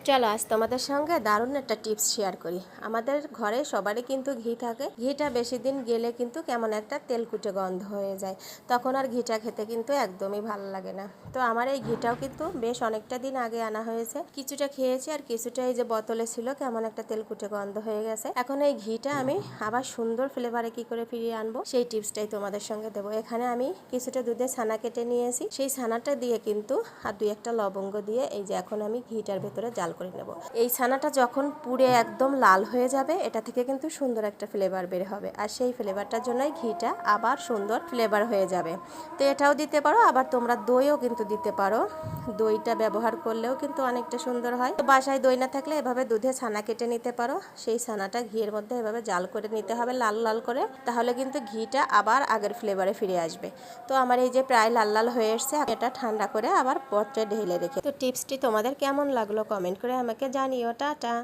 চলো আজ তোমাদের সঙ্গে দারুণ একটা টিপস শেয়ার করি। আমাদের ঘরে সবারই কিন্তু ঘি থাকে। ঘিটা বেশি দিন গেলে কিন্তু কেমন একটা তেলকুটে গন্ধ হয়ে যায়, তখন আর ঘিটা খেতে কিন্তু একদমই ভালো লাগে না। তো আমার এই ঘিটাও কিন্তু বেশ অনেকটা দিন আগে আনা হয়েছে, কিছুটা খেয়েছি আর কিছুটা এই যে বোতলে ছিল কেমন একটা তেলকুটে গন্ধ হয়ে গেছে। এখন এই ঘিটা আমি আবার সুন্দর ফ্লেভারে কি করে ফিরিয়ে আনবো সেই টিপসটাই তোমাদের সঙ্গে দেবো। এখানে আমি কিছুটা দুধে ছানা কেটে নিয়েছি, সেই ছানাটা দিয়ে কিন্তু আর দুই একটা লবঙ্গ দিয়ে এই যে এখন আমি ঘিটার ভেতরে জাল করে নেব। এই ছানাটা যখন পুড়ে একদম লাল হয়ে যাবে, এটা থেকে কিন্তু সুন্দর একটা ফ্লেভার বের হবে, আর সেই ফ্লেভারটার জন্যই ঘিটা আবার সুন্দর ফ্লেভার হয়ে যাবে। তো এটাও দিতে পারো, আবার তোমরা দইও কিন্তু দিতে পারো। দইটা ব্যবহার করলেও কিন্তু অনেকটা সুন্দর হয়। তো বাসায় দই না থাকলে এভাবে দুধে ছানা কেটে নিতে পারো, সেই ছানাটা ঘিয়ের মধ্যে এভাবে জাল করে নিতে হবে লাল লাল করে, তাহলে কিন্তু ঘিটা আবার আগের ফ্লেভারে ফিরে আসবে। তো আমার এই যে প্রায় লাল লাল হয়ে এসছে, এটা ঠান্ডা করে আবার পত্রে ঢেলে রেখে। তো টিপসটি তোমাদের কেমন লাগলো কমেন্ট করে আমাকে জানিও। টাটা।